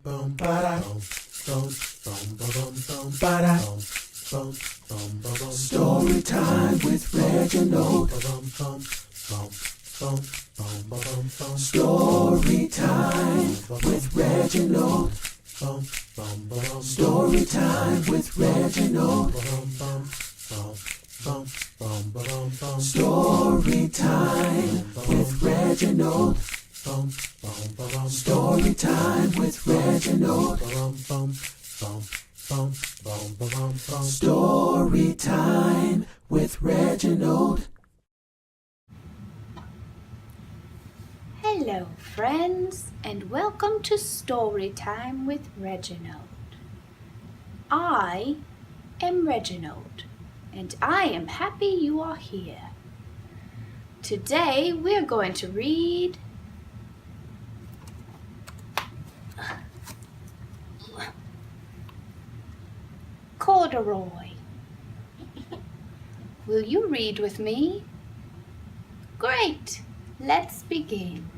Story time with Reginald. Story time with Reginald. Story time with Reginald. Story time with Reginald. Story time with Reginald. Story time with Reginald. Hello friends, and welcome to Story Time with Reginald. I am Reginald, and I am happy you are here. Today we're going to read Corduroy. Will you read with me? Great! Let's begin.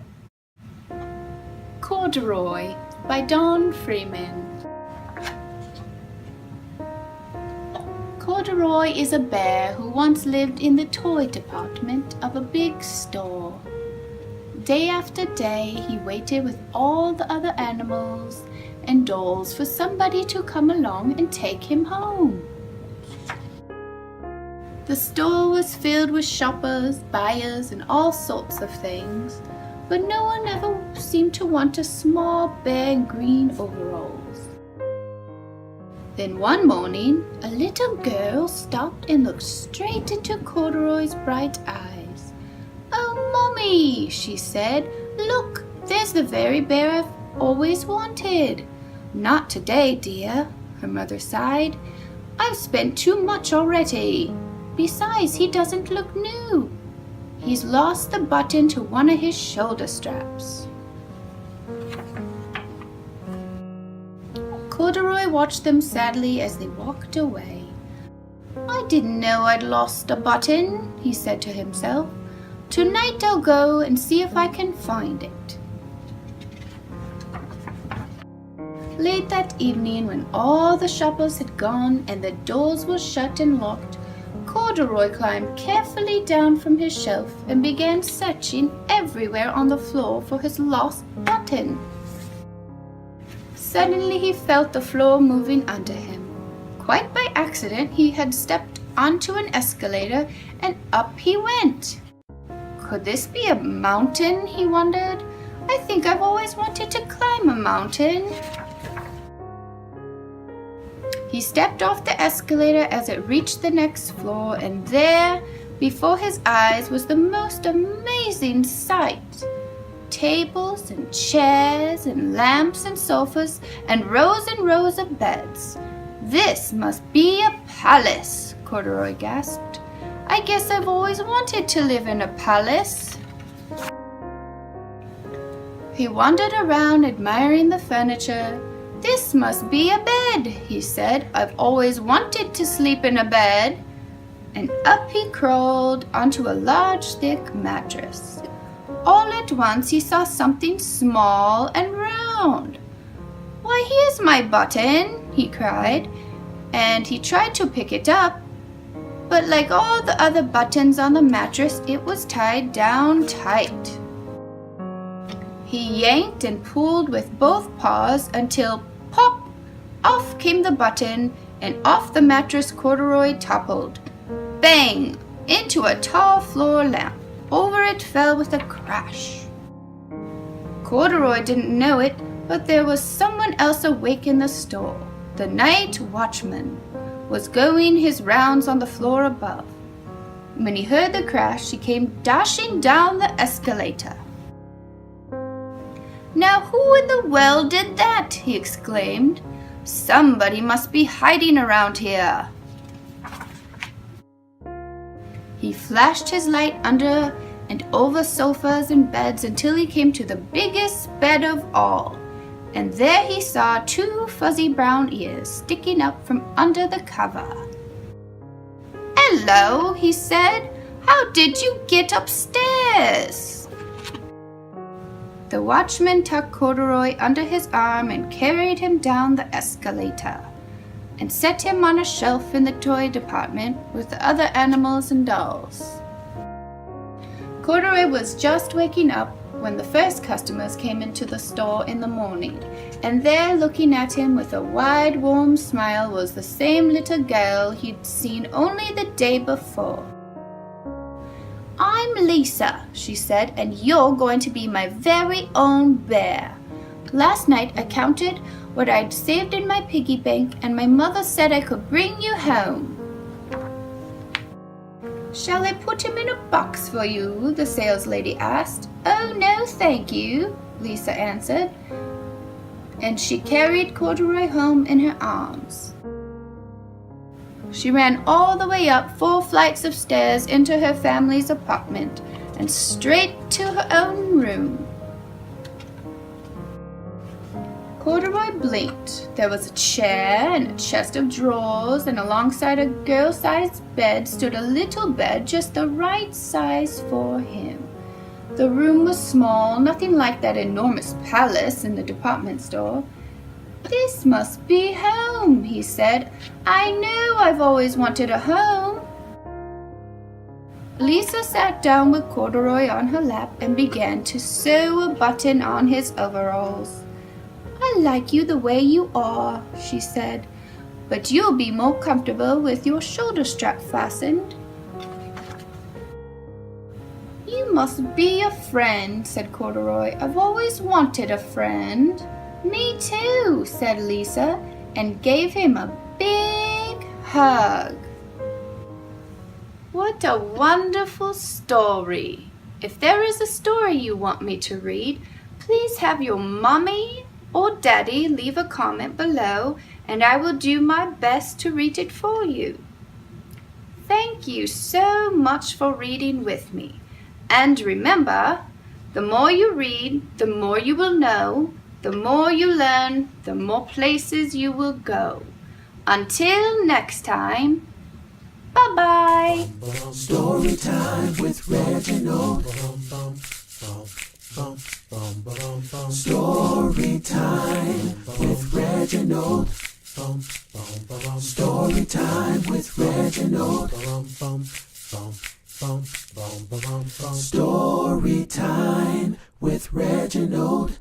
Corduroy by Don Freeman. Corduroy is a bear who once lived in the toy department of a big store. Day after day he waited with all the other animals and dolls for somebody to come along and take him home. The store was filled with shoppers, buyers, and all sorts of things, but no one ever seemed to want a small bear in green overalls. Then one morning, a little girl stopped and looked straight into Corduroy's bright eyes. "Oh, Mommy," she said, "look, there's the very bear I've always wanted." "Not today, dear," her mother sighed. "I've spent too much already. Besides, he doesn't look new. He's lost the button to one of his shoulder straps." Corduroy watched them sadly as they walked away. "I didn't know I'd lost a button," he said to himself. "Tonight I'll go and see if I can find it." Late that evening, when all the shoppers had gone and the doors were shut and locked, Corduroy climbed carefully down from his shelf and began searching everywhere on the floor for his lost button. Suddenly he felt the floor moving under him. Quite by accident he had stepped onto an escalator and up he went. Could this be a mountain, he wondered. I think I've always wanted to climb a mountain. He stepped off the escalator as it reached the next floor, and there, before his eyes, was the most amazing sight. Tables and chairs and lamps and sofas and rows of beds. "This must be a palace," Corduroy gasped. "I guess I've always wanted to live in a palace." He wandered around admiring the furniture. "This must be a bed," he said. "I've always wanted to sleep in a bed." And up he crawled onto a large, thick mattress. All at once he saw something small and round. "Why, here's my button," he cried, and he tried to pick it up. But like all the other buttons on the mattress, it was tied down tight. He yanked and pulled with both paws until pop! Off came the button, and off the mattress Corduroy toppled. Bang! Into a tall floor lamp. Over it fell with a crash. Corduroy didn't know it, but there was someone else awake in the store. The night watchman was going his rounds on the floor above. When he heard the crash, he came dashing down the escalator. "Now who in the world did that?" he exclaimed. "Somebody must be hiding around here." He flashed his light under and over sofas and beds until he came to the biggest bed of all, and there he saw 2 fuzzy brown ears sticking up from under the cover. "Hello," he said. "How did you get upstairs?" The watchman tucked Corduroy under his arm and carried him down the escalator and set him on a shelf in the toy department with the other animals and dolls. Corduroy was just waking up when the first customers came into the store in the morning, and there looking at him with a wide, warm smile was the same little girl he'd seen only the day before. "I'm Lisa," she said, "and you're going to be my very own bear. Last night I counted what I'd saved in my piggy bank, and my mother said I could bring you home." "Shall I put him in a box for you?" the saleslady asked. "Oh, no, thank you," Lisa answered, and she carried Corduroy home in her arms. She ran all the way up 4 flights of stairs into her family's apartment and straight to her own room. Corduroy blinked. There was a chair and a chest of drawers, and alongside a girl-sized bed stood a little bed just the right size for him. The room was small, nothing like that enormous palace in the department store. "This must be home," he said. "I know I've always wanted a home." Lisa sat down with Corduroy on her lap and began to sew a button on his overalls. "I like you the way you are," she said, "but you'll be more comfortable with your shoulder strap fastened." "You must be a friend," said Corduroy. "I've always wanted a friend." "Me too," said Lisa, and gave him a big hug. What a wonderful story! If there is a story you want me to read, please have your mommy or daddy leave a comment below, and I will do my best to read it for you. Thank you so much for reading with me. And remember, the more you read, the more you will know. The more you learn, the more places you will go. Until next time, bye-bye. Story time with Reginald. Story time with Reginald. Story time with Reginald. Story time with Reginald.